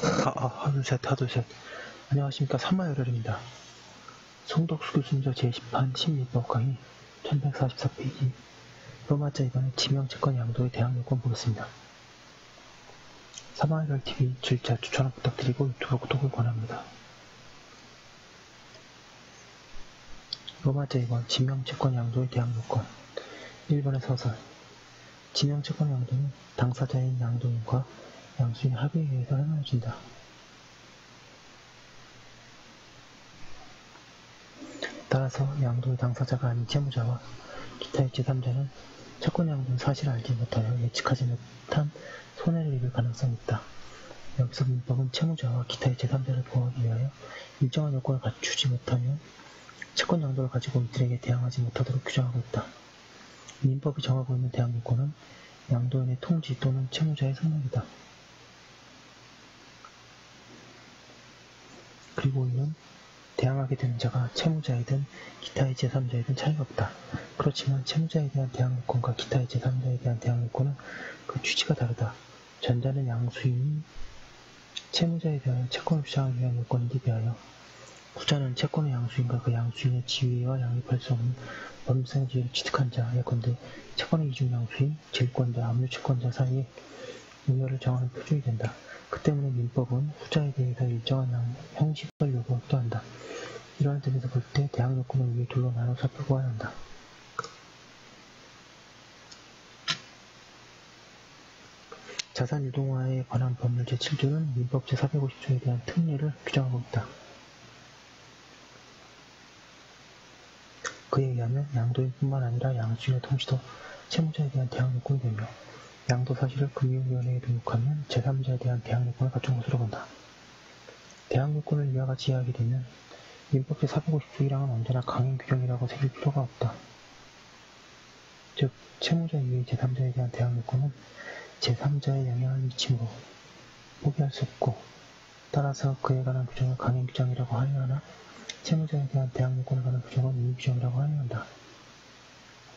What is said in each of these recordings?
하둘셋. 안녕하십니까. 삼마열혈입니다. 송덕수 교수님저 제10판 심리법 강의 1144페이지 로마자 2번의 지명채권 양도의 대항 요건 보겠습니다. 삼마열혈TV 출자 추천 부탁드리고 유튜브 구독을 권합니다. 로마자 2번 지명채권 양도의 대항 요건 1번의 서설 지명채권 양도는 당사자인 양도인과 양수인 합의에 의해서 행하여진다. 따라서 양도의 당사자가 아닌 채무자와 기타의 제3자는 채권 양도의 사실을 알지 못하여 예측하지 못한 손해를 입을 가능성이 있다. 여기서 민법은 채무자와 기타의 제3자를 보호하기 위하여 일정한 요건을 갖추지 못하면 채권 양도를 가지고 이들에게 대항하지 못하도록 규정하고 있다. 민법이 정하고 있는 대항 요건은 양도인의 통지 또는 채무자의 승낙이다. 그리고 이는 대항하게 되는 자가 채무자이든 기타의 제3자이든 차이가 없다. 그렇지만 채무자에 대한 대항 요건과 기타의 제3자에 대한 대항 요건은 그 취지가 다르다. 전자는 양수인이 채무자에 대하여 채권을 주장하기 위한 요건인데 비하여 후자는 채권의 양수인과 그 양수인의 지위와 양립할 수 없는 법률상 지위를 취득한 자, 예컨대 채권의 이중 양수인, 질권자, 압류채권자 사이에 우열을 정하는 표준이 된다. 그 때문에 민법은 후자에 대해서 일정한 형식을 요구하기도 한다. 이러한 점에서 볼 때 대항 요건을 위해 둘로 나눠 살펴보아야 한다. 자산 유동화에 관한 법률 제7조는 민법 제450조에 대한 특례를 규정하고 있다. 그에 의하면 양도인뿐만 아니라 양수인의 통지도 채무자에 대한 대항 요건이 되며 양도 사실을 금융위원회에 등록하면 제3자에 대한 대항 요건을 갖춘 것으로 본다. 대항 요건을 이와 같이 이해하게 되면 민법 제450조 1항은 언제나 강행 규정이라고 새길 필요가 없다. 즉, 채무자 이외의 제3자에 대한 대항 요건은 제3자의 영향을 미치므로 포기할 수 없고 따라서 그에 관한 규정을 강행 규정이라고 하여야 하나 채무자에 대한 대항 요건에 관한 규정은 임의 규정이라고 하여야 한다.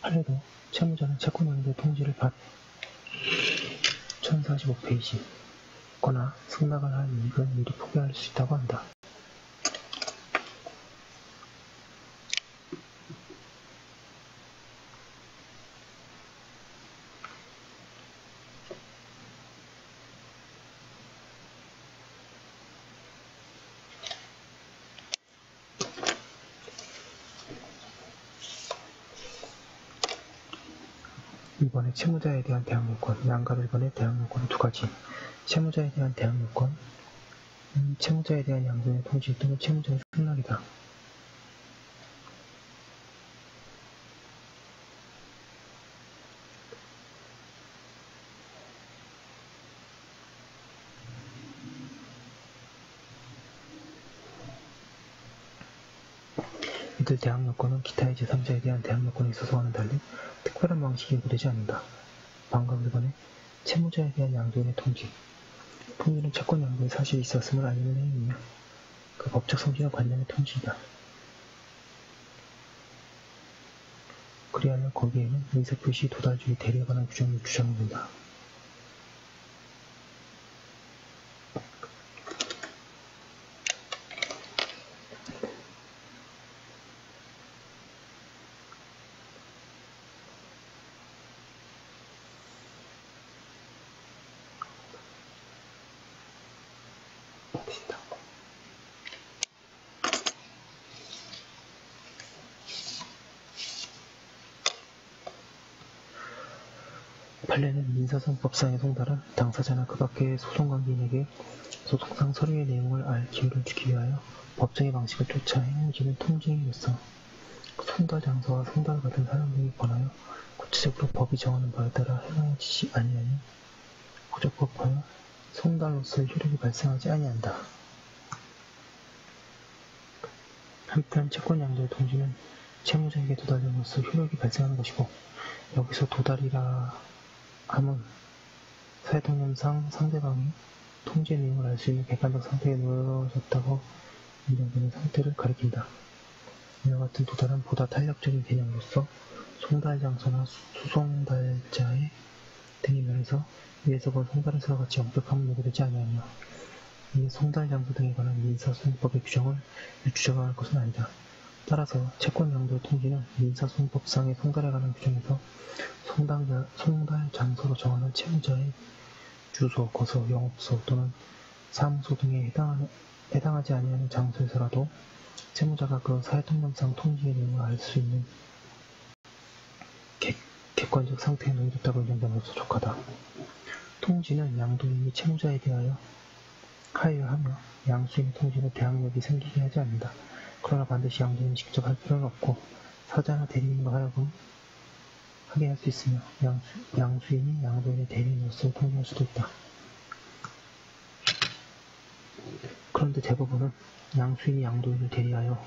할례도 채무자는 채권 양도의 통지를 받 1045페이지 거나 승낙을 할 이익은 미리 포기할 수 있다고 한다. 이번에 채무자에 대한 대항 요건, 양가 1번의 대항 요건은 두 가지. 채무자에 대한 대항 요건, 채무자에 대한 양도인의 통지 또는 채무자의 승낙이다. 이들 대항 요건은 기타의 제3자에 대한 대항 요건에 있어서와는 달리 특별한 방식이 요구되지 않는다. 방금 1번에 채무자에 대한 양도인의 통지. 통지는 채권 양도의 사실이 있었음을 알리는 행위이며 그 법적 성질은 관련의 통지이다. 그리하여 거기에는 의사표시 도달주의 대리에 관한 규정이 주장된다. 판례는 민사소송법상의 송달은 당사자나 그 밖의 소송관계인에게 소송상 서류의 내용을 알 기회를 주기 위하여 법정의 방식을 쫓아 행해지는 통지행위로서 송달 장소와 송달을 받은 사람 등에 관하여 구체적으로 법이 정하는 바에 따라 행하여지지 아니하여 고적법하여 송달로서의 효력이 발생하지 아니한다. 한편 채권 양도의 통지는 채무자에게 도달됨으로써 효력이 발생하는 것이고 여기서 도달이라 함은 사회동념상 상대방이 통지의 내용을 알 수 있는 객관적 상태에 놓여졌다고 인정되는 상태를 가리킨다. 이와 같은 도달은 보다 탄력적인 개념으로서 송달 장소나 수송달자의 등의 면에서 위에서 본 송달에서와 같이 엄격함을 요구되지 아니하며 이 송달 장소 등에 관한 민사소송법의 규정을 유추적용할 것은 아니다. 따라서 채권 양도의 통지는 민사소송법상의 송달에 관한 규정에서 송달 장소로 정하는 채무자의 주소, 거소, 영업소 또는 사무소 등에 해당하지 아니하는 장소에서라도 채무자가 그 사회통념상 통지의 내용을 알 수 있는 객관적 상태에 놓여졌다고 인정됨으로써 족하다. 통지는 양도인이 채무자에 대하여 하여하며 양수인의 통지는 대항력이 생기게 하지 않는다. 그러나 반드시 양도인이 직접 할 필요는 없고 사자나 대리인으로 하여금 하게 할 수 있으며 양수인이 양도인의 대리인으로서 통지할 수도 있다. 그런데 대부분은 양수인이 양도인을 대리하여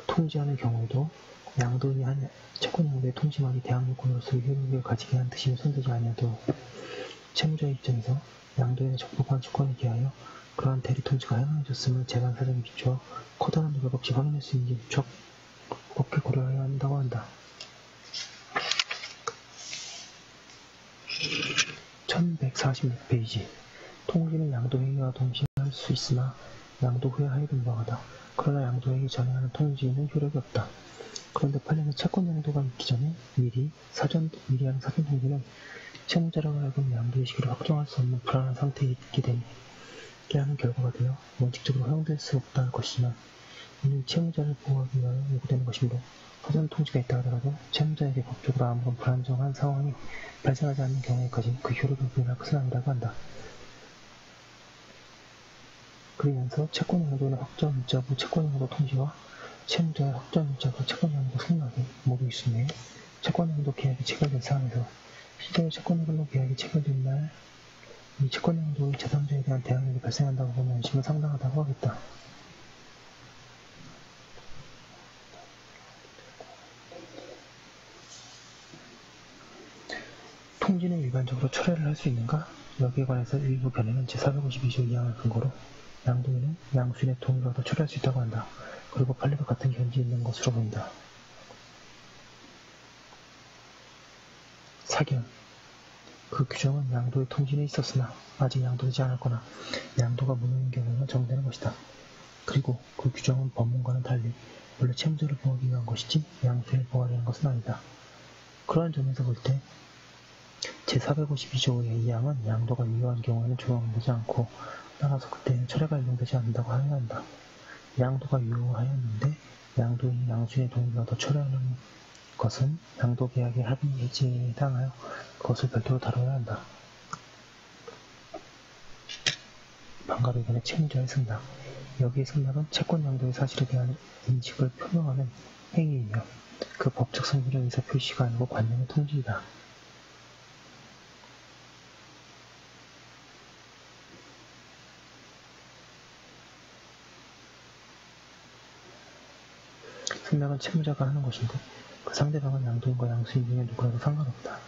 통지하는 경우에도 양도인이 한 채권 양도의 통지만이 대항력권으로서의 효력을 가지게 한 뜻임을 손대지 아니하도록 채무자의 입장에서 양도인의 적법한 주권에 기하여 그러한 대리 통지가 행하여졌음을 재반 사정에 비추어 커다란 노력 없이 확인할 수 있는지 무척 곱게 고려해야 한다고 한다. 1146페이지 통지는 양도행위와 동시에 할 수 있으나 양도 후에 하여금 무방하다. 그러나 양도행위 전에 하는 통지는 효력이 없다. 그런데 판례는 채권 양도가 있기 전에 미리 하는 사전 통지는 채무자라고 하여금 양도의 시기를 확정할 수 없는 불안한 상태에 있게 되게 하는 결과가 되어 원칙적으로 허용될 수 없다는 것이지만 이는 채무자를 보호하기 위하여 요구되는 것이므로 사전 통지가 있다 하더라도 채무자에게 법적으로 아무런 불안정한 상황이 발생하지 않는 경우에까지 그 효력을 부인할 것은 아니라고 한다. 그러면서 채권 양도의 확정 일자부 채권 양도 통지와 채무자의 확정 일자부 채권 양도 승낙이 모두 있음에 채권 양도 계약이 체결된 사안에서 실제로 채권 양도 계약이 체결된 날 이 채권 양도의 제3자에 대한 대항력이 발생한다고 보면 의심은 상당하다고 하겠다. 통지는 일반적으로 철회를 할 수 있는가? 여기에 관해서 일부 변형은 제452조 2항을 근거로 양도인은 양수인의 동의를 얻어 철회할 수 있다고 한다. 그리고 판례도 같은 견지에 있는 것으로 보인다. 사견 그 규정은 양도의 통지는 있었으나 아직 양도되지 않았거나 양도가 무효인 경우에는 적용되는 것이다. 그리고 그 규정은 법문과는 달리 원래 채무자를 보호하기 위한 것이지 양수인을 보호하려는 것은 아니다. 그러한 점에서 볼 때 제452조의 2항은 양도가 유효한 경우에는 적용되지 않고 따라서 그때는 철회가 인정되지 않는다고 하여야 한다. 양도가 유효하였는데 양도인이 양수인의 동의를 얻어 철회하는 것은 양도계약의 합의 해지에 해당하여 그것을 별도로 다뤄야 한다. 반갑의견의 채무자의 승낙 여기의 승낙은 채권 양도의 사실에 대한 인식을 표명하는 행위이며 그 법적 성질은 의사표시가 아니고 관념의 통지이다. 승낙은 채무자가 하는 것인데 그 상대방은 양도인과 양수인 중에 누구라도 상관없다.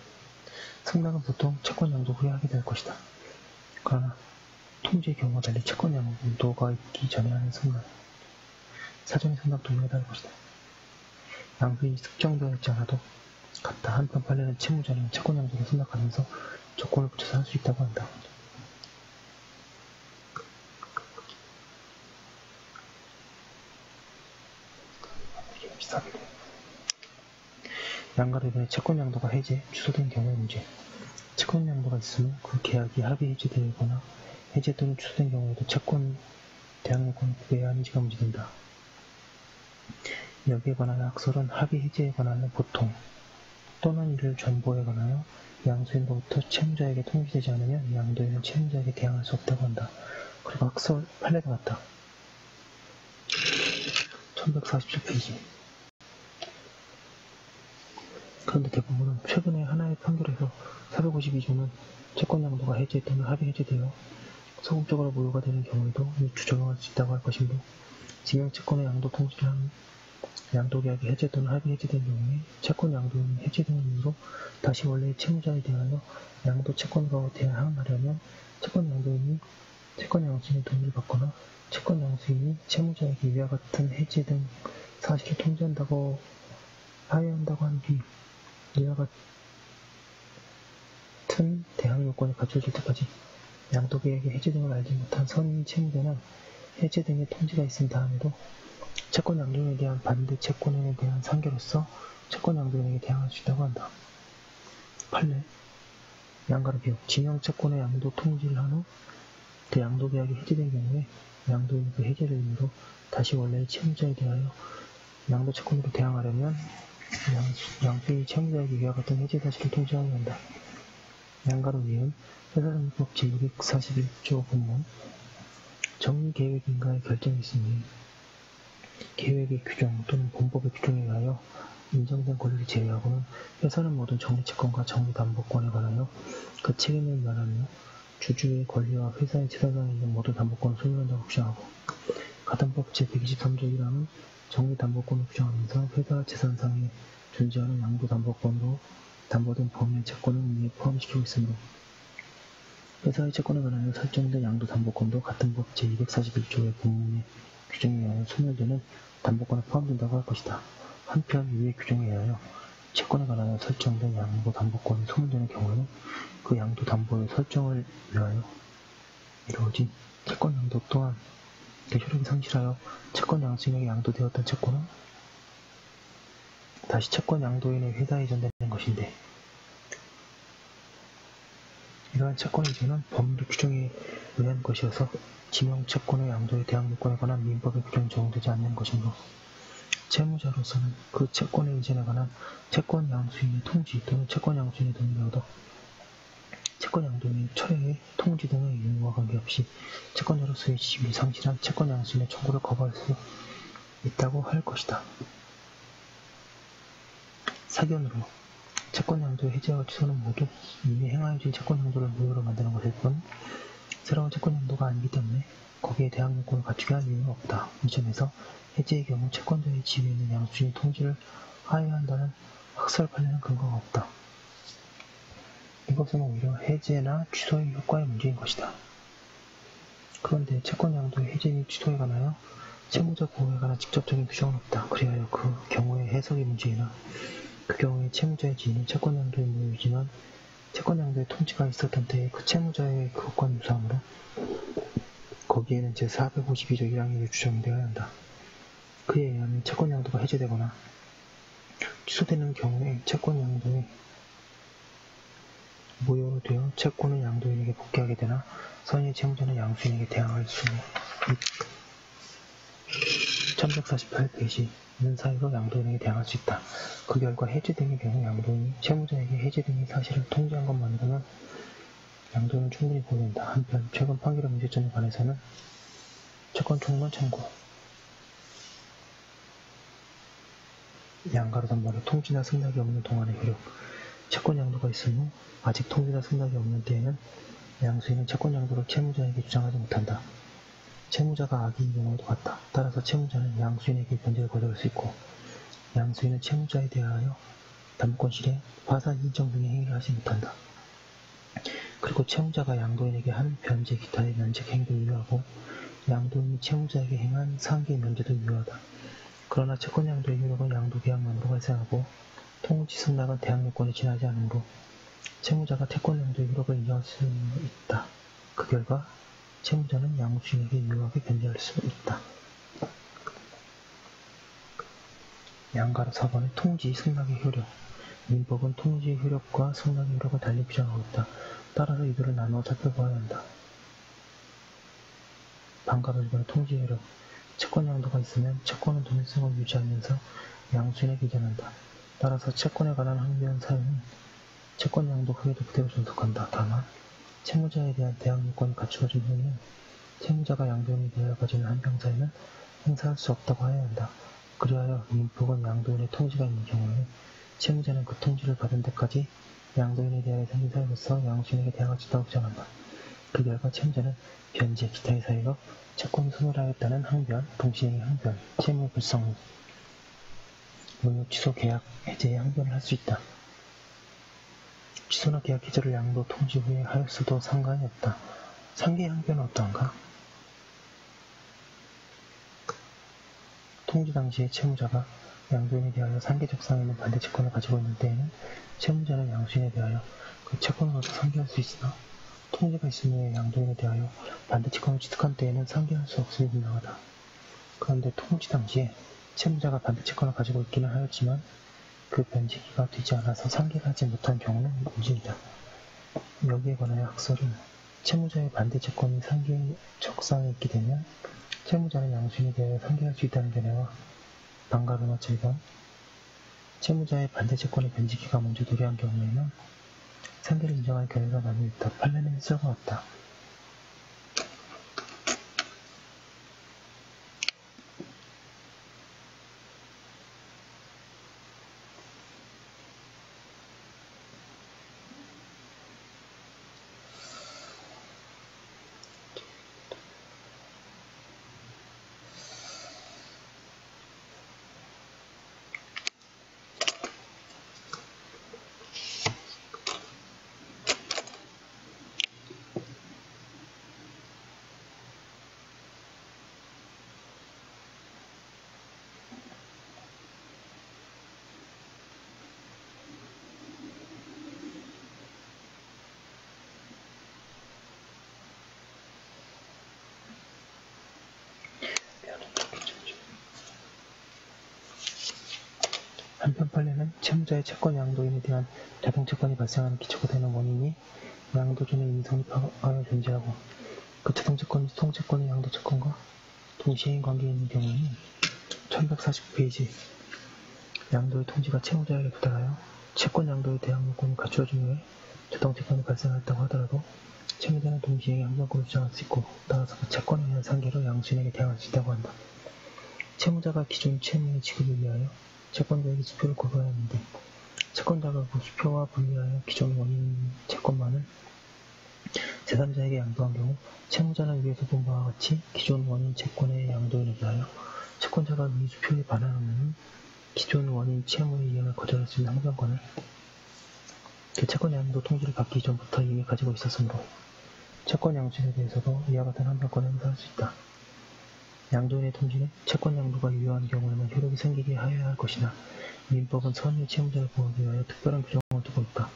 승낙은 보통 채권 양도 후에 하게 될 것이다. 그러나 통지의 경우와 달리 채권 양도가 있기 전에 하는 승낙 사전의 승낙 동의가 다를 것이다. 양수인이 특정되어 있지 않아도 같다. 한편 판례는 채무자는 채권 양도를 승낙하면서 조건을 붙여서 할 수 있다고 한다. 양가로변의 채권 양도가 해제, 취소된 경우의 문제 채권 양도가 있으면 그 계약이 합의 해제되거나 해제 또는 취소된 경우에도 채권 대항력권을 부여해야 하는지가 문제된다. 여기에 관한 학설은 합의 해제에 관한 보통 또는 이를 전보에 관하여 양수인으로부터 채무자에게 통지되지 않으면 양도인은 채무자에게 대항할 수 없다고 한다. 그리고 학설 판례가 같다. 1147페이지 그런데 대부분은 최근에 하나의 판결에서 452조는 채권 양도가 해제 또는 합의 해제되어 소극적으로 무효가 되는 경우에도 유추적용할 수 있다고 할 것이므로 증여채권의 양도 통지를 한 양도계약이 해제 또는 합의 해제된 경우에 채권 양도인이 해제된 이유로 다시 원래의 채무자에 대하여 양도 채권으로 대항하려면 채권 양도인이 채권 양수인의 동의를 받거나 채권 양수인이 채무자에게 이와 같은 해제 등 사실을 통지한다고 하여야 한다고 한 뒤 이와 같은 대항 요건이 갖춰질 때까지 양도계약의 해제 등을 알지 못한 선의인 채무자는 해제 등의 통지가 있은 다음에도 채권 양도인에 대한 반대 채권인에 대한 상계로서 채권 양도인에게 대항할 수 있다고 한다. 판례 양가로 비용 진영 채권의 양도 통지를 한 후 그 양도계약이 해제된 경우에 양도인이 그 해제를 이유로 다시 원래의 채무자에 대하여 양도 채권으로 대항하려면 양수인이 채무자에게 이와 같은 해제 사실을 통지하여야 한다. 양가로 위은 회사정리법 제641조 본문 정리계획인가의 결정이 있으니 계획의 규정 또는 본법의 규정에 의하여 인정된 권리를 제외하고는 회사는 모든 정리채권과 정리담보권에 관하여 그 책임을 면하며 주주의 권리와 회사의 재산상에 있는 모든 담보권을 소유한다고 규정하고 같은 법 제123조 1항은 정리담보권을 규정하면서 회사 재산상에 존재하는 양도담보권으로 담보된 범위의 채권을 이에 포함시키고 있으므로 회사의 채권에 관하여 설정된 양도담보권도 같은 법 제241조의 본문의 규정에 의하여 소멸되는 담보권에 포함된다고 할 것이다. 한편 위의 규정에 의하여 채권에 관하여 설정된 양도담보권이 소멸되는 경우에는 그 양도담보의 설정을 위하여 이루어진 채권 양도 또한 그 효력이 상실하여 채권 양수인에게 양도되었던 채권은 다시 채권 양도인의 회사에 이전되는 것인데 이러한 채권 이전은 법률 규정에 의한 것이어서 지명 채권의 양도의 대항 요건에 관한 민법의 규정이 적용되지 않는 것이므로 채무자로서는 그 채권의 이전에 관한 채권 양수인의 통지 또는 채권 양수인의 동의를 얻어 채권 양도인의 철회의 통지 등의 유무와 관계없이 채권자로서의 지위 상실한 채권 양수인의 청구를 거부할 수 있다고 할 것이다. 사견으로 채권 양도의 해제와 취소는 모두 이미 행하여진 채권 양도를 무효로 만드는 것일 뿐 새로운 채권 양도가 아니기 때문에 거기에 대항 요건을 갖추게 할 이유는 없다. 이 점에서 해제의 경우 채권자의 지위에 있는 양수인의 통지를 하여야 한다는 학설 판례는 근거가 없다. 이것은 오히려 해제나 취소의 효과의 문제인 것이다. 그런데 채권 양도의 해제 및 취소에 관하여 채무자 보호에 관한 직접적인 규정은 없다. 그리하여 그 경우의 해석의 문제이나 그 경우에 채무자의 지위는 채권 양도의 무효이지만 채권 양도의 통지가 있었던 때에 그 채무자의 그것과 유사하므로 거기에는 제452조 1항이 규정되어야 한다. 그에 의하면 채권 양도가 해제되거나 취소되는 경우에 채권 양도의 무효로 되어 채권을 양도인에게 복귀하게 되나 선의의 채무자는 양수인에게 대항할 수 있다. 1148 배시는 사유로 양도인에게 대항할 수 있다. 그 결과 해제 등의 경우 양도인이 채무자에게 해제 등의 사실을 통지한 것만으로는 양도는 충분히 보호된다. 한편 최근 판결의 문제점에 관해서는 채권 총론 참고 양가로 담보로 통지나 승낙이 없는 동안의 효력 채권 양도가 있은 후 아직 통지나 승낙이 없는 때에는 양수인은 채권 양도를 채무자에게 주장하지 못한다. 채무자가 악의인 경우도 같다. 따라서 채무자는 양수인에게 변제를 거절할 수 있고 양수인은 채무자에 대하여 담보권 실행, 파산 인정 등의 행위를 하지 못한다. 그리고 채무자가 양도인에게 한 변제 기타의 면책 행위도 유효하고 양도인이 채무자에게 행한 상계 면제도 유효하다. 그러나 채권 양도의 효력은 양도 계약만으로 발생하고 통지 승낙은 대항 요건에 지나지 않으므로 채무자가 채권 양도의 효력을 인정할 수 있다. 그 결과 채무자는 양수인에게 유효하게 변제할 수 있다. 양가로 4번의 통지, 승낙의 효력 민법은 통지의 효력과 승낙의 효력을 달리 규정하고 있다. 따라서 이들을 나누어 살펴봐야 한다. 반가로 1번의 통지의 효력 채권 양도가 있으면 채권은 동일성을 유지하면서 양수인에게 이전한다. 따라서 채권에 관한 항변 사유는 채권 양도 후에도 그대로 존속한다. 다만 채무자에 대한 대항 요건이 갖추어진 후에는 채무자가 양도인에 대하여 가지는 항변 사유는 행사할 수 없다고 하여야 한다. 그리하여 민법은 양도인의 통지가 있는 경우에 채무자는 그 통지를 받은 데까지 양도인에 대하여 생긴 사유로서 양수인에게 대항할 수 있다고 주장한다. 그 결과 채무자는 변제, 기타의 사유로 채권을 소멸하였다는 항변, 동시행의 항변, 채무 불성, 무효 취소 계약 해제의 항변을 할 수 있다. 취소나 계약 해제를 양도 통지 후에 하였어도 상관이 없다. 상계의 항변은 어떠한가? 통지 당시에 채무자가 양도인에 대하여 상계적 상에 있는 반대 채권을 가지고 있는 때에는 채무자는 양수인에 대하여 그 채권으로서 상계할 수 있으나 통제가 있으며 양도인에 대하여 반대채권을 취득한 때에는 상기할 수 없음이 분명하다. 그런데 통지 당시에 채무자가 반대채권을 가지고 있기는 하였지만 그 변제기가 되지 않아서 상기를 하지 못한 경우는 문제이다. 여기에 관하여 학설은 채무자의 반대채권이 상기의 적상에 있게 되면 채무자는 양수인에 대하여 상기할 수 있다는 견해와 방가로마 절반 채무자의 반대채권의 변제기가 먼저 도래한 경우에는 상기를 인정할 견해가 나뉘어 있다. 판례는 썰과 같다. 한편 판례는 채무자의 채권 양도인에 대한 자동채권이 발생하는 기초가 되는 원인이 양도전에 이미 성립하여 존재하고 그 자동채권이 통채권의 양도채권과 동시해인 관계에 있는 경우에는 1149페이지 양도의 통지가 채무자에게 도달하여 채권 양도에 대한 요건이 갖추어진 후에 자동채권이 발생하였다고 하더라도 채무자는 동시행의 항변권을 주장할 수 있고 따라서 그 채권에 대한 상계로 양수인에게 대항할 수 있다고 한다. 채무자가 기존 채무의 지급을 위하여 채권자에게 수표를 고소하였는데 채권자가 그 수표와 분리하여 기존 원인 채권만을 제3자에게 양도한 경우 채무자는 위에서 본 바와 같이 기존 원인 채권의 양도인에 대하여 채권자가 이 수표에 반환하면 기존 원인 채무의 이행을 거절할 수 있는 항변권을 그 채권 양도 통지를 받기 이전부터 이미 가지고 있었으므로 채권 양수인에 대해서도 이와 같은 항변권을 행사할 수 있다. 양도인의 통지는 채권 양도가 유효한 경우에는 효력이 생기게 하여야 할 것이나 민법은 선의 채무자를 보호하기 위하여 특별한 규정을 두고 있다.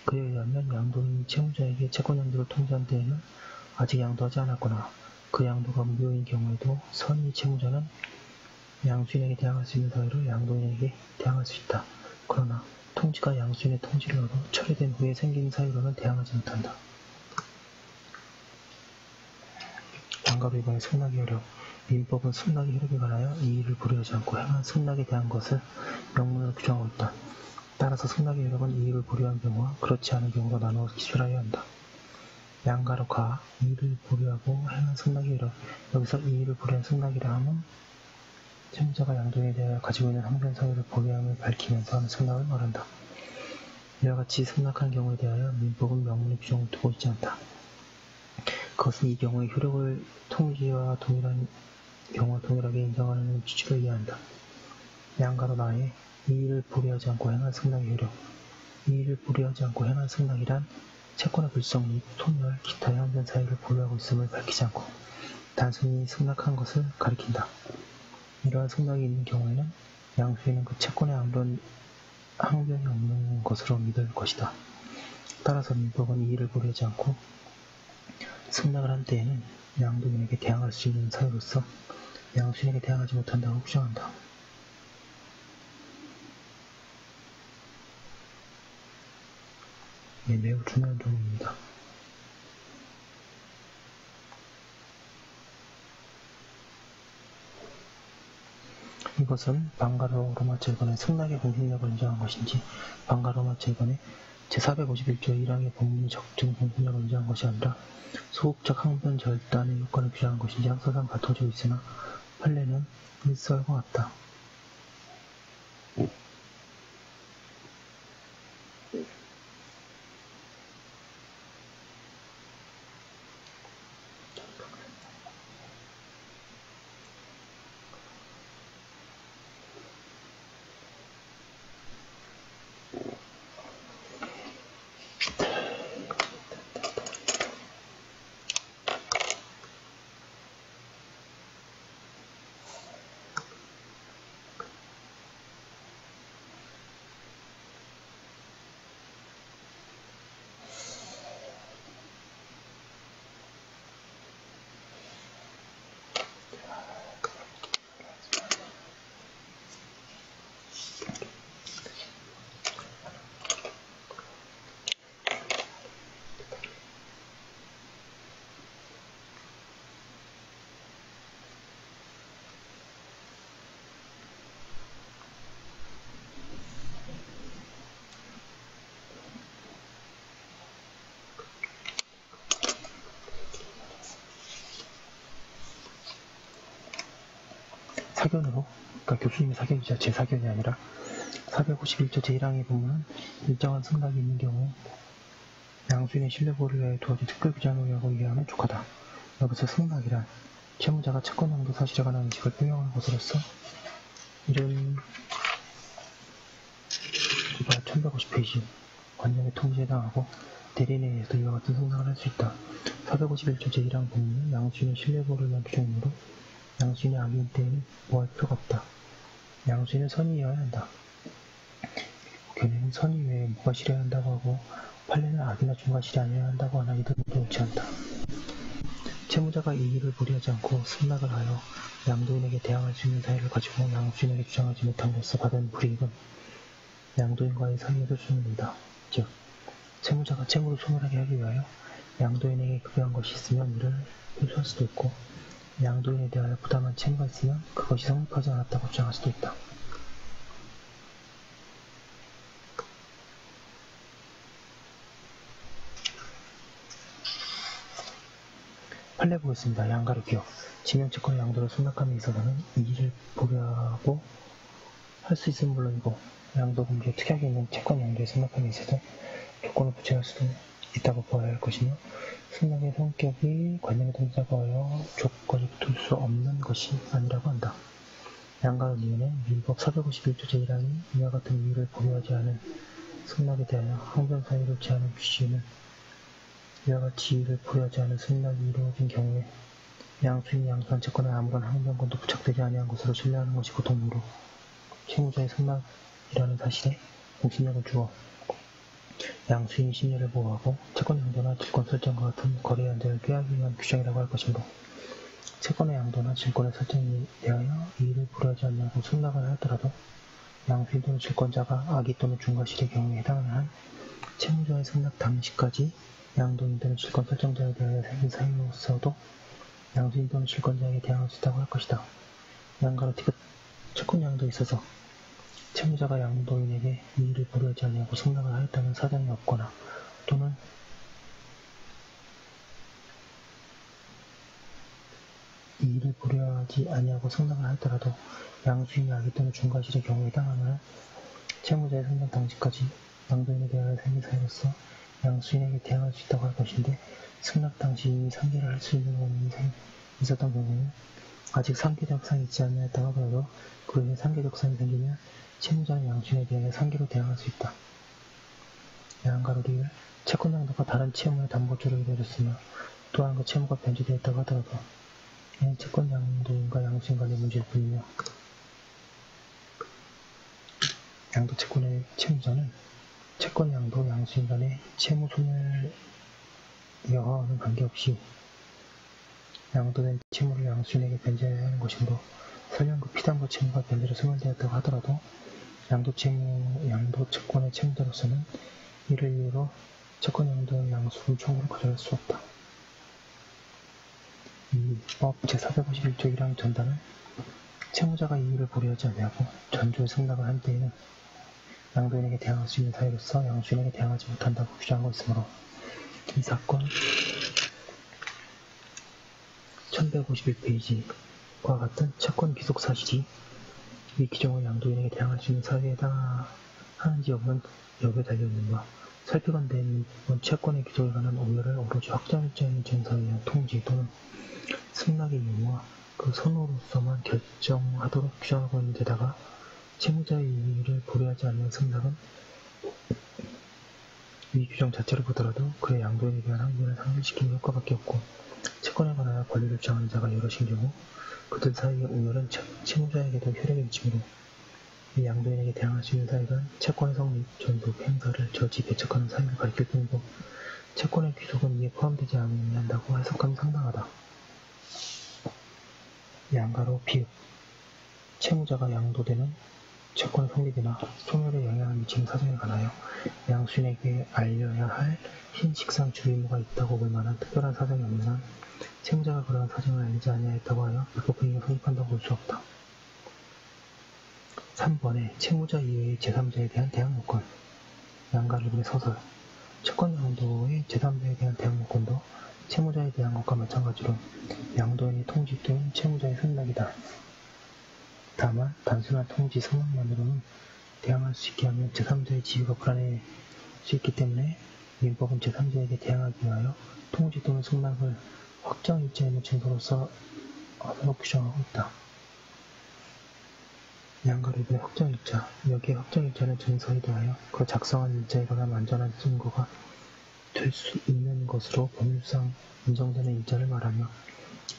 그에 의하면 양도인이 채무자에게 채권 양도를 통지한 때에는 아직 양도하지 않았거나 그 양도가 무효인 경우에도 선의 채무자는 양수인에게 대항할 수 있는 사유로 양도인에게 대항할 수 있다. 그러나 통지가 양수인의 통지를 얻어 철회된 후에 생긴 사유로는 대항하지 못한다. 방가로 이번에 승낙의 효력 민법은 승낙의 효력에 관하여 이의를 고려하지 않고 행한 승낙에 대한 것을 명문으로 규정하고 있다. 따라서 승낙의 효력은 이의를 고려한 경우와 그렇지 않은 경우로 나누어 기술하여야 한다. 양가로 가 이의를 고려하고 행한 승낙의 효력 여기서 이의를 고려한 승낙이라 함은 채무자가 양도인에 대하여 가지고 있는 항변 사유를 고려함을 밝히면서 하는 승낙을 말한다. 이와 같이 승낙한 경우에 대하여 민법은 명문의 규정을 두고 있지 않다. 그것은 이 경우의 효력을 통지와 동일한 경우와 동일하게 인정하는 취지로 이해한다. 양가로 나에 이의를 보류하지 않고 행한 승낙의 효력 이의를 보류하지 않고 행한 승낙이란 채권의 불성 및 소멸, 기타의 항변 사유를 보류하고 있음을 밝히지 않고 단순히 승낙한 것을 가리킨다. 이러한 승낙이 있는 경우에는 양수인은 그 채권의 항변이 없는 것으로 믿을 것이다. 따라서 민법은 이의를 보류하지 않고 승낙을 한 때에는 양도인에게 대항할 수 있는 사유로서 양수인에게 대항하지 못한다고 규정한다. 매우 중요한 조문입니다. 이것은 방가로마 절건의 승낙의 공신력을 인정한 것인지 방가로마 절건의 제451조 1항의 법문의 적정 공신력을 인정한 것이 아니라 소극적 항변 절단의 요건을 규정한 것인지 항서상 다퉈져 있으나 판례는 일설과 같다. 사견으로, 그러니까 교수님의 사견이죠. 제 사견이 아니라 451조 제1항의 부문은 일정한 승낙이 있는 경우 양수인의 신뢰보호를 위하여 두어진 특별 규정이라고 이해하면 족하다. 여기서 승낙이란 채무자가 채권 양도 사실에 관한 인식을 표명한 것으로서 이런 1150페이지 관념의 통지에 해당하고 대리인에 의해서 이와 같은 승낙을 할 수 있다. 451조 제1항 부문은 양수인의 신뢰보호를 위한 규정이므로 양수인의 악의인 때에는 보호할 필요가 없다. 양수인은 선의여야 한다. 견해는 선의 외에 무과실해야 한다고 하고 판례는 악이나 중과실이 아니어야 한다고 하나 이들은 옳지 않다. 채무자가 이의를 무리하지 않고 승낙을 하여 양도인에게 대항할 수 있는 사유를 가지고 양수인에게 주장하지 못함으로써 받은 불이익은 양도인과의 사이에서 수준된다. 즉, 채무자가 채무를 소멸하게 하기 위하여 양도인에게 급여한 것이 있으면 이를 회수할 수도 있고 양도인에 대하여 부당한 채무가 있으면 그것이 성립하지 않았다고 주장할 수도 있다. 판례 보겠습니다. 양가로 기억. 지명채권의 양도를 승낙함에 있어서는 이의를 보류하고 할 수 있으면 물론이고 양도 금지에 특약이 있는 채권 양도의 승낙함에 있어서 조건을 부착할 수도 있다고 보아야 할 것이며 승낙의 성격이 관념의 통지자가 하여 조건이 붙을 수 없는 것이 아니라고 한다. 양가로 이유는 민법 451조 제1항이 이와 같은 이의를 보류하지 않은 승낙에 대하여 항변 사유를 제하는 취지는 이와 같이 이의를 보류하지 않은 승낙이 이루어진 경우에 양수인이 양수한 채권에 아무런 항변권도 부착되지 아니한 것으로 신뢰하는 것이 고통으로 채무자의 승낙이라는 사실에 공신력을 주어 양수인이 신뢰를 보호하고 채권 양도나 질권 설정과 같은 거래 안전을 꾀하기 위한 규정이라고 할 것이므로 채권의 양도나 질권의 설정에 대하여 이의를 보류하지 않냐고 승낙을 하더라도 양수인 또는 질권자가 악의 또는 중과실의 경우에 해당하는 한 채무자의 승낙 당시까지 양도인 또는 질권 설정자에 대하여 생긴 사유로서도 양수인 또는 질권자에게 대항할 수 있다고 할 것이다. 양가로 티귿 채권 양도에 있어서 채무자가 양도인에게 이의를 보류하지 아니하고 승낙을 하였다는 사정이 없거나 또는 이의를 보류하지 아니하고 승낙을 하였더라도 양수인이 악의 또는 중과실의 경우에 해당하는 채무자의 승낙 당시까지 양도인에 대하여 생긴 사유로서 양수인에게 대항할 수 있다고 할 것인데 승낙 당시 이미 상계를 할 수 있는 원인이 있었던 경우에는 아직 상계적 상이 있지 않았다고 하더라도 그로 인해 상계적 상이 생기면 채무자는 양수인에 대하여 상계로 대항할 수 있다. 양가로 리을 채권 양도가 다른 채무의 담보조로 이루어졌으며 또한 그 채무가 변제되었다고 하더라도 이는 채권 양도인과 양수인 간의 문제일 뿐이며 양도 채권의 채무자는 채권 양도 양수인 간의 채무 소멸 여하와는 관계없이 양도된 채무를 양수인에게 변제해야 하는 것이므로 설령 그 피담보 채무가 변제로 소멸되었다고 하더라도 양도 채권의 채무자로서는 이를 이유로 채권 양도의 양수 청구를 거절할 수 없다. 이 법 제451조 1항 전단은 채무자가 이의를 보류하지 아니하고 전조의 승낙을 한 때에는 양도인에게 대항할 수 있는 사유로서 양수인에게 대항하지 못한다고 규정하고 있으므로 이 사건 1151페이지와 같은 채권 귀속 사실이 이 규정을 양도인에게 대항할 수 있는 사유에 해당하는지 여부에 달려있는가 살펴간데 이번 채권의 귀속에 관한 오해를 오로지 확정일자인 증서에 의한 통지 또는 승낙의 의무와 그 선호로서만 결정하도록 규정하고 있는 데다가 채무자의 이의를 보류하지 않는 승낙은 이 규정 자체를 보더라도 그의 양도인에 대한 항변을 상실시키는 효과밖에 없고 채권에 관하여 권리를 주장하는 자가 여럿인 경우 그들 사이의 우열은 채무자에게도 효력을 미치므로 이 양도인에게 대항할 수 있는 사유는 채권의 성립, 존속, 행사를 저지, 배척하는 사유를 가리킬 뿐이고 채권의 귀속은 이에 포함되지 않는다고 해석하면 상당하다. 양가로 비읍 채무자가 양도되는 채권의 성립이나 소멸에 영향을 미치는 사정에 관하여 양수인에게 알려야 할 hin식상 주의무가 있다고 볼 만한 특별한 사정이 없는 한 채무자가 그러한 사정을 알리지 아니하였다고 하여 불법 행위가 성립한다고 볼 수 없다. 3번에 채무자 이외의 제3자에 대한 대항 요건 양가르의 서설 채권 양도의 제3자에 대한 대항 요건도 채무자에 대한 것과 마찬가지로 양도인의 통지 또는 채무자의 승낙이다. 다만 단순한 통지 성능만으로는 대항할 수 있게 하면 제3자의 지위가 불안해질 수 있기 때문에 민법은 제3자에게 대항하기 위하여 통지 또는 승낙을 확정일자에 있는 증거로서 하도록 규정하고 있다. 양가로의 확정일자. 여기에 확정일자는 증서에 대하여 그 작성한 일자에 관한 완전한 증거가 될 수 있는 것으로 법률상 인정되는 일자를 말하며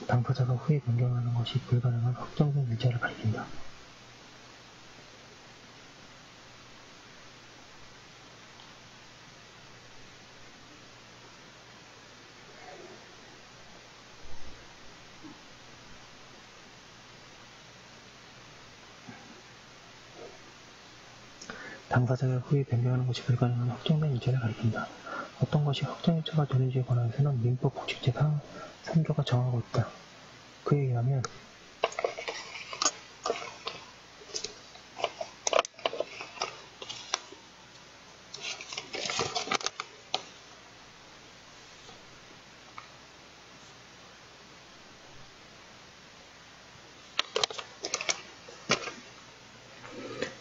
당사자가 후에 변경하는 것이 불가능한 확정된 일자를 가리킨다. 당사자가 후에 변경하는 것이 불가능한 확정된 일자를 가리킨다. 어떤 것이 확정일자가 되는지에 관해서는 민법 법칙 제3조가 정하고 있다. 그에 의하면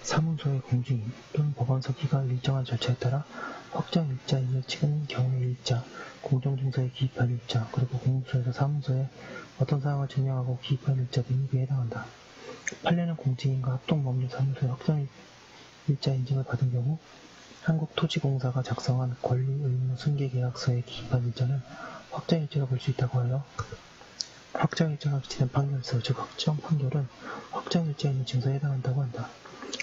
사문서의 공증인 또는 법원 서기가 일정한 절차에 따라 확정일자임을 찍은 경우의 일자, 공정증서에 기입한 일자, 그리고 공무서에서 사문서에 어떤 사항을 증명하고 기입한 일자 등이 그에 해당한다. 판례는 공증인과 합동법률사무소의 확정일자 인증을 받은 경우 한국토지공사가 작성한 권리의무 승계계약서에 기입한 일자는 확정일자로 볼 수 있다고 하여 확정일자가 기재된 판결서, 즉 확정 판결은 확정일자에 있는 증서에 해당한다고 한다.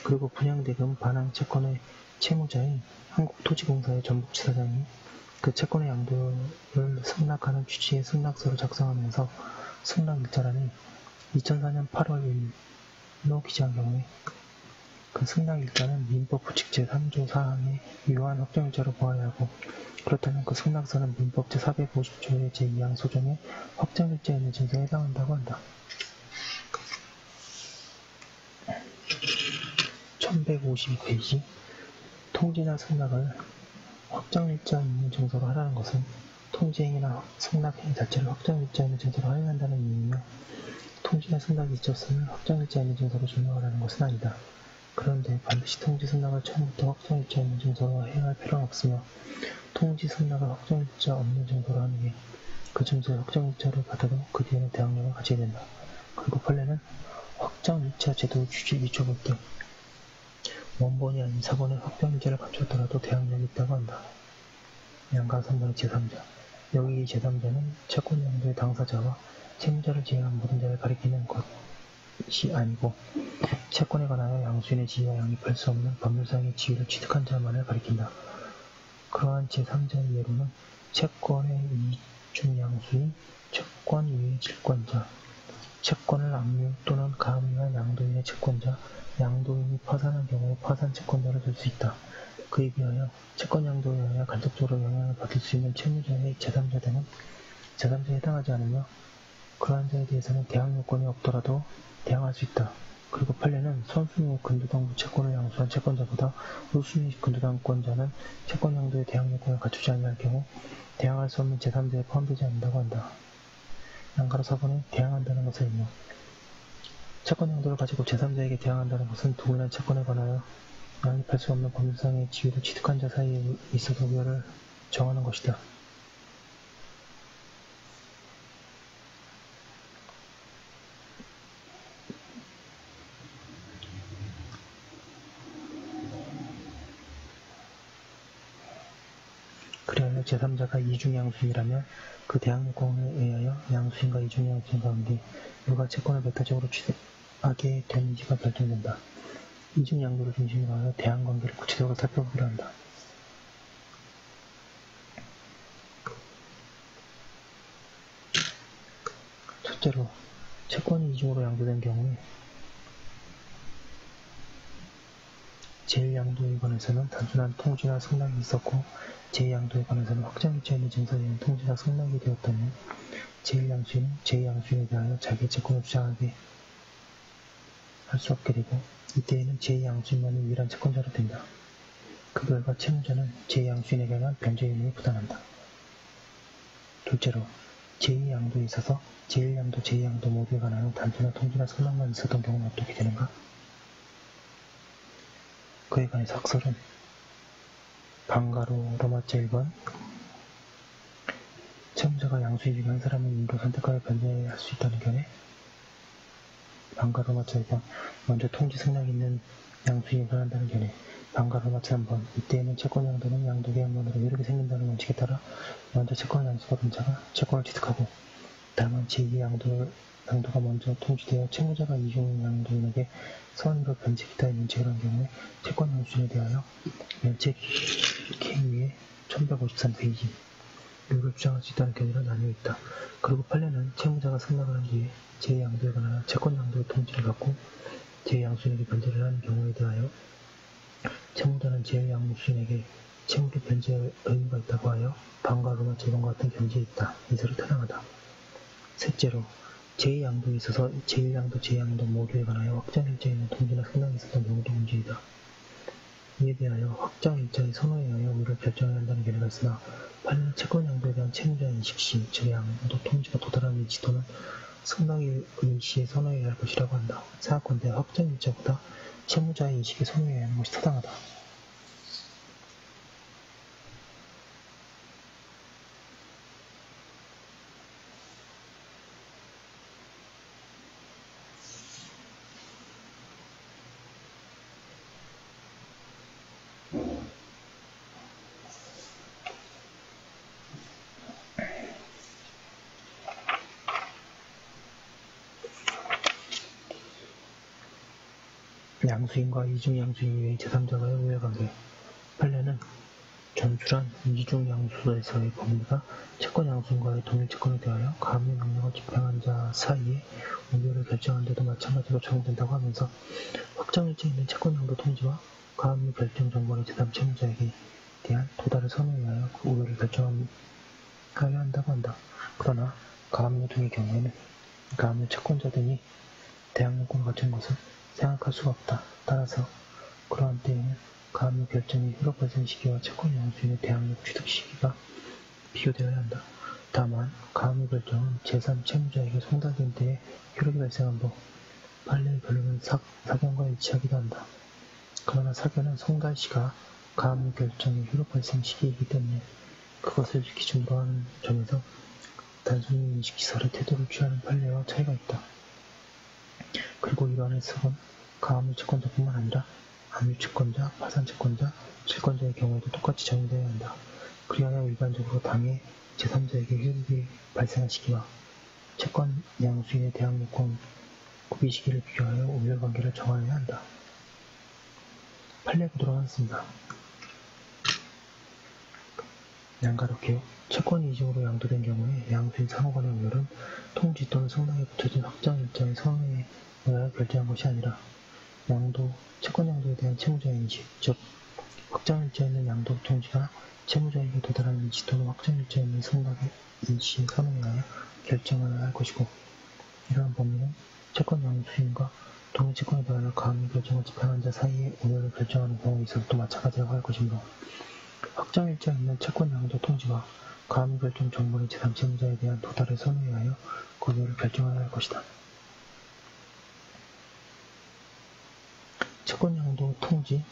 그리고 분양대금 반환 채권의 채무자인 한국토지공사의 전북지사장이 그 채권의 양도를 승낙하는 취지의 승낙서를 작성하면서 승낙일자란에 2004년 8월 1일로 기재한 경우에 그 승낙일자는 민법 부칙 제3조 사항에 유효한 확정일자로 보아야 하고, 그렇다면 그 승낙서는 민법 제450조의 제2항 소정의 확정일자에 있는 증서에 해당한다고 한다. 1152페이지 통지나 승낙을 확정일자 있는 증서로 하라는 것은 통지행위나 승낙행위 자체를 확정일자 있는 증서로 할인한다는 의미이며, 통지나 승낙이 있었으면 확정일자 있는 증서로 증명하라는 것은 아니다. 그런데 반드시 통지 승낙을 처음부터 확정일자 있는 증서로 해야 할 필요는 없으며, 통지 승낙을 확정일자 없는 증서로 하는 게 그 증서의 확정일자를 받아도 그 뒤에는 대항력을 가지게 된다. 그리고 판례는 확정일자 제도의 취지에 비춰볼 때 원본이 아닌 사본의 확정일자를 갖추었더라도 대항력이 있다고 한다. 양가 3번의 제3자. 여기 이 제3자는 채권 양도의 당사자와 채무자를 제외한 모든 자를 가리키는 것이 아니고, 채권에 관하여 양수인의 지위와 양립할 수 없는 법률상의 지위를 취득한 자만을 가리킨다. 그러한 제3자의 예로는 채권의 이중 양수인, 채권 위의 질권자, 채권을 압류 또는 가압류한 양도인의 채권자, 양도인이 파산한 경우에 파산 채권자를 들 수 있다. 그에 비하여 채권 양도에 의하여 간접적으로 영향을 받을 수 있는 채무자의 제3자 등은 제3자에 해당하지 않으며, 그러한 자에 대해서는 대항 요건이 없더라도 대항할 수 있다. 그리고 판례는 선순위 근도당부 채권을 양수한 채권자보다 우순위 근도당권자는 채권 양도의 대항 요건을 갖추지 아니할 경우 대항할 수 없는 제3자에 포함되지 않는다고 한다. 양가로 4번에 대항한다는 것의 의무. 채권 양도를 가지고 제3자에게 대항한다는 것은 누구나 채권에 관하여 양립할 수 없는 법률상의 지위를 취득한 자 사이에 있어서 위헌을 정하는 것이다. 그리하여 제3자가 이중양수인이라면 그 대항요건에 의하여 양수인과 이중양수인 가운데 누가 채권을 배타적으로 취득하게 되는지가 결정된다. 이중양도를 중심으로 하여 대항관계를 구체적으로 살펴보기로 한다. 첫째로, 채권이 이중으로 양도된 경우에 제1양도에 관해서는 단순한 통지나 승낙이 있었고, 제2양도에 관해서는 확정일자 있는 증서에 의한 통지나 승낙이 되었다면 제1양수인은 제2양수인에 대하여 자기의 채권을 주장하게 할 수 없게 되고, 이때에는 제2양수인만이 유일한 채권자로 된다. 그 결과 채무자는 제2양수인에게만 변제 의무를 부담한다. 둘째로, 제2양도에 있어서 제1양도, 제2양도 모두에 관하여 단순한 통지나 선언만 있었던 경우는 어떻게 되는가? 그에 관해서 학설은 방가로 로마자 1번 채무자가 양수인 중에 한 사람을 임의로 선택하여 변제할 수 있다는 견해. 방가로 로마자 1번 먼저 통지 승낙이 있는 양수인이 일어난다는 견해. 방가로 로마자 3번 이때에는 채권 양도는 양도 계약만으로 이렇게 생긴다는 원칙에 따라 먼저 채권 양수가 된 자가 채권을 취득하고 다만 제2양도가 먼저 통지되어 채무자가 이중 양도인에게 선의로 변제 기타의 면책을 한 경우에 채권 양수인에 대하여 면책 K위에 1153페이지 이유를 주장할 수 있다는 견해가 나뉘어 있다. 그리고 판례는 채무자가 승낙을 한 뒤에 제2양도에 관하여 채권 양도의 통지를 받고 제2양수인에게 변제를 한 경우에 대하여 채무자는 제1양수인에게 채무를 변제할 의무가 있다고 하여 방과 로마자 1번과 같은 견지에 있다. 이설을 타당하다. 셋째로 제2양도에 있어서 제1양도, 제2양도 모두에 관하여 확정일자에 있는 통지나 승낙이 있었던 경우도 문제이다. 이에 대하여 확정일자의 선호에 의하여 우리를 결정해야 한다는 견해가 있으나 판례는 채권양도에 대한 채무자의 인식시, 즉 양도 통지가 도달한 일시 또는 승낙의 일시에 선호해야 할 것이라고 한다. 사건대 확정일자보다 채무자의 인식에 선호해야 하는 것이 타당하다. 양수인과 이중양수인 외의 제3자와의 우회관계. 판례는 전출한 이중양수에서의 법리가 채권양수인과의 동일채권에 대하여 가압류 명령을 집행한 자 사이에 우려를 결정한 데도 마찬가지로 적용된다고 하면서 확정일자에 있는 채권양도 통지와 가압류 결정 정보의 제3채무자에게 대한 도달을 선호해야 하여 그 우려를 결정하여 한다고 한다. 그러나 가압류 등의 경우에는 가압류 채권자 등이 대항력권을 갖춘 것을 생각할 수가 없다. 따라서 그러한 때에는 가압류 결정의 효력 발생 시기와 채권 양수인의 대항력 취득 시기가 비교되어야 한다. 다만 가압류 결정은 제3채무자에게 송달된 때에 효력이 발생한 법, 판례의 결론은 사견과 일치하기도 한다. 그러나 사견은 송달시가 가압류 결정의 효력 발생 시기이기 때문에 그것을 기준으로 하는 점에서 단순히 인식시설의 태도를 취하는 판례와 차이가 있다. 그리고 이러한 해석은 가압류 채권자뿐만 아니라 압류 채권자, 파산 채권자, 채권자의 경우에도 똑같이 적용되어야 한다. 그리하여 일반적으로 당해 제3자에게 효력이 발생한 시기와 채권 양수인의 대항력권 구비 시기를 비교하여 우열관계를 정하여야 한다. 판례 보도록 하겠습니다. 양가롭게요. 채권이 이중으로 양도된 경우에 양수인 상호간의 우열은 통지 또는 승낙에 붙여진 확정일자의 선호에 의하여 결정한 것이 아니라 채권 양도에 대한 채무자의 인식, 즉 확정일자에 있는 양도 통지가 채무자에게 도달하는 일시 또는 확정일자에 있는 승낙의 일시의 선호에 의하여 결정하여야 할 것이고 이러한 법리는 채권 양수인과 동일 채권에 대하여 가압류 결정을 집행한 자 사이의 우열을 결정하는 경우에 있어서도 마찬가지라고 할 것이므로 확정일자에 있는 채권 양도 통지와 가압류 결정 정보의 제3채무자에 대한 도달의 선호에 의하여 그 우열을 결정하여야 할 것이다. 채권양도 통지,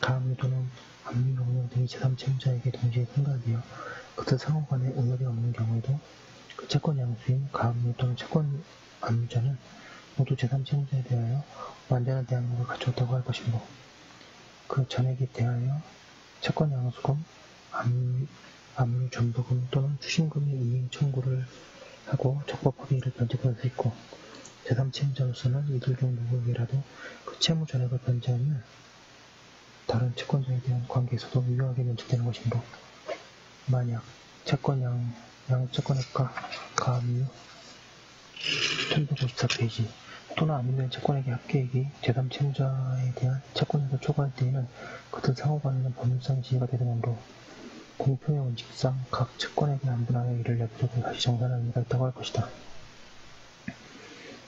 가압류 또는 압류 명령 등이 제3채무자에게 동시에 승낙되어 그들 상호간에 우열이 없는 경우에도 그 채권양수인, 가압류 또는 채권 압류자는 모두 제3채무자에 대하여 완전한 대항력을 갖추었다고 할 것이므로 그 전액에 대하여 채권양수금, 압류 전부금 또는 추심금의 이행 청구를 하고 적법합의를 변제받을 수 있고 제3채무자로서는 이들 중 누구에게라도 그 채무 전액을 변제하면 다른 채권자에 대한 관계에서도 유효하게 면책되는 것이므로 만약 채권액과 가압류 1154페이지 또는 아니면 채권액의 합계액이 제3채무자에 대한 채권액을 초과할 때에는 그들 상호간에는 법률상 지위가 되므로 공표의 원칙상 각 채권액의 안분하여 이를 내부적으로 다시 정산할 의미가 있다고 할 것이다.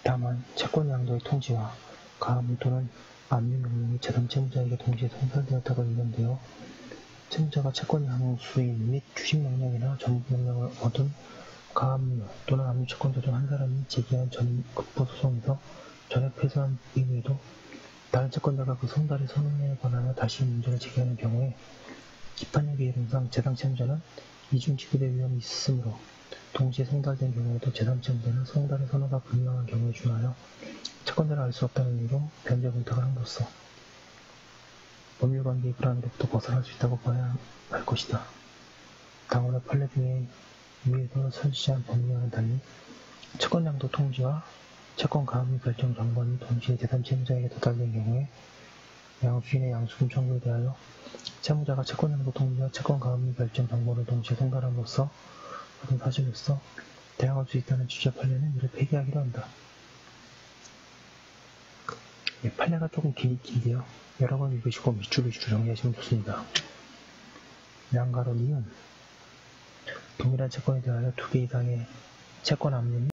다만 채권 양도의 통지와 가압류 또는 압류 명령이 제3채무자에게 동시에 송달되었다고 인정되어 채무자가 채권 양수인 및 추심 명령이나 전부 명령을 얻은 가압류 또는 압류 채권자 중 한 사람이 제기한 전급부 소송에서 전액 패소한 이후에도 다른 채권자가 그 송달의 선언에 관하여 다시 문제를 제기하는 경우에 기판력의 이론상 제3채무자는 이중 지급의 위험이 있으므로 동시에 송달된 경우에도 제3채무자는 송달의 선언가 불명한 경우에 준하여 채권자를 알 수 없다는 이유로 변제 부탁을 함으로써 법률관계의 불안으로부터 벗어날 수 있다고 봐야 할 것이다. 다음으로 판례 중에 위에서 설치한 법률과는 달리 채권양도 통지와 채권 가압류 결정 정권이 동시에 제3채무자에게 도달된 경우에 양수인의 양수금 청구에 대하여 채무자가 채권양도 통지와 채권 가압류 결정 정보를 동시에 송달함으로써 얻은 사실로서 대항할 수 있다는 취지의 판례는 이를 폐기하기로 한다. 판례가 조금 긴데요. 여러 번 읽으시고 밑줄 정리하시면 좋습니다. 양가로 니은 동일한 채권에 대하여 2개 이상의 채권 압류 및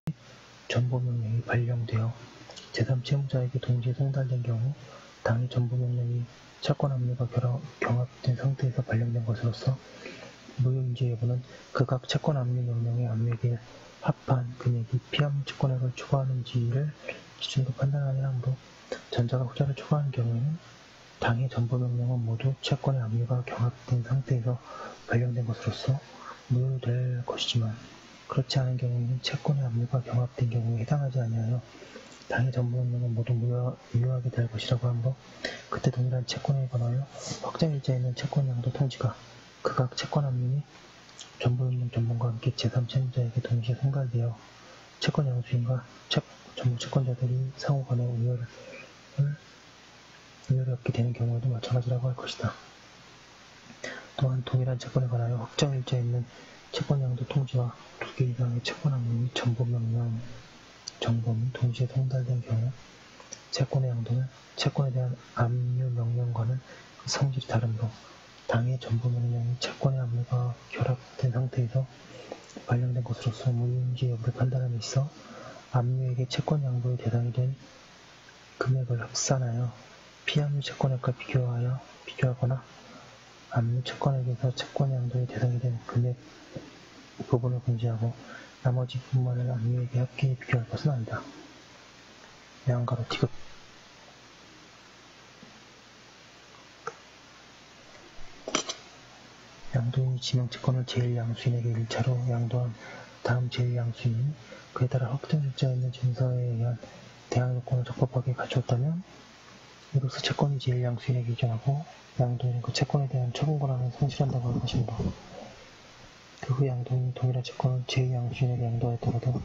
전보명령이 발령되어 제3채무자에게 동시에 송달된 경우 당해 전보명령이 채권 압류가 경합된 상태에서 발령된 것으로서 무효인지 여부는 그각 채권 압류 명령의 압류액에 합한 금액이 피압류 채권액을 초과하는지를 기준으로 판단하여야 하므로 전자가 후자를 초과하는 경우에는 당해 전보명령은 모두 채권의 압류가 경합된 상태에서 발령된 것으로서 무효될 것이지만 그렇지 않은 경우에는 채권의 압류가 경합된 경우에 해당하지 아니하여 당해 전보명령은 모두 무효하게 될 것이라고 하므로 그때 동일한 채권에 관하여 확정일자에 있는 채권양도 통지가 그각 채권 압류 및 전보명령 전문과 함께 제3채무자에게 동시에 송달되어 채권 양수인과 전부 채권자들이 상호간에 우열이 없게 되는 경우에도 마찬가지라고 할 것이다. 또한 동일한 채권에 관하여 확정일자에 있는 채권양도 통지와 2개 이상의 채권 압류 및 전보명령 정범이 동시에 송달된 경우 채권의 양도는 채권에 대한 압류 명령과는 성질이 다르므로 당해 전보명령이 채권의 압류가 결합된 상태에서 발령된 것으로서 무효인지 여부를 판단함에 있어 압류액의 채권 양도의 대상이 된 금액을 합산하여 피압류 채권액과 비교하거나 압류 채권액에서 채권 양도의 대상이 된 금액 부분을 공제하고 나머지 부분만을 압류액에 합계해 비교할 것은 아니다. 양가로 디귿 양도인이 지명채권을 제1양수인에게 1차로 양도한 다음 제1양수인이 그에 따라 확정일자에 있는 증서에 의한 대항요건을 적법하게 갖추었다면 이로써 채권이 제1양수인에게 이전하고 양도인은 그 채권에 대한 처분권한을 상실한다고 할 것이므로 그 후 양도인이 동일한 채권을 제2양수인에게 양도하였더라도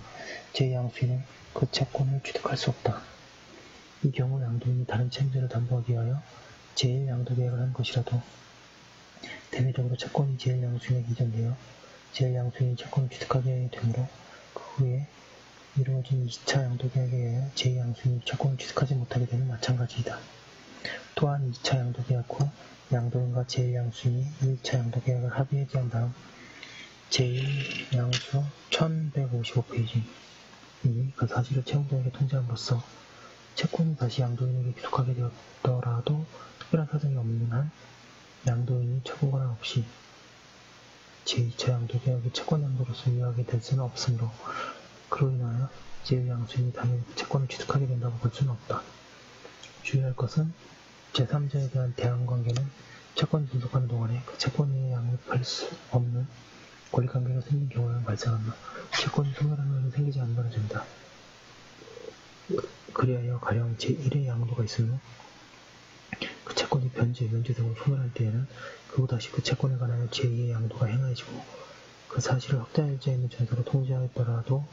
제2양수인은 그 채권을 취득할 수 없다. 이 경우 양도인이 다른 채무자를 담보하기 위하여 제1양도계약을 한 것이라도 대외적으로 채권이 제1양수인에게 이전되어 제1양수인이 채권을 취득하게 되므로 그 후에 이루어진 2차 양도계약에 의하여 제2양수인이 채권을 취득하지 못하게 되는 마찬가지이다. 또한 2차 양도계약 후 양도인과 제1양수인이 1차 양도계약을 합의해지한 다음 제1양수 1155페이지 이 그 사실을 채무자에게 통지함으로써 채권이 다시 양도인에게 귀속하게 되었더라도 특별한 사정이 없는 한 양도인이 처분 권한 없이 제2차 양도계약의 채권 양도로서 유효하게 될 수는 없으므로 그로 인하여 제1양수인이 당연히 채권을 취득하게 된다고 볼 수는 없다. 주의할 것은 제3자에 대한 대항관계는 채권이 존속하는 동안에 그 채권에 양립할 수 없는 권리관계가 생긴 경우에만 발생한다. 채권이 소멸하는 일은 생기지 않는다는 점이다. 그리하여 가령 제1의 양도가 있으며 그 채권이 변제, 면제 등으로 소멸할 때에는 그 후 다시 그 채권에 관하여 제2의 양도가 행하여지고 그 사실을 확정일자에 있는 전서로 통지하였더라도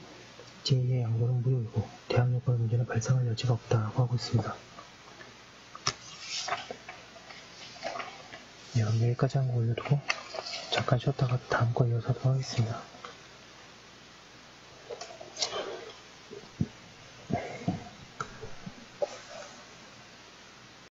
제2의 양도는 무효이고 대항요건 문제는 발생할 여지가 없다고 하고 있습니다. 네, 그럼 여기까지 한 거 올려두고 잠깐 쉬었다가 다음 거 이어서 하도록 하겠습니다.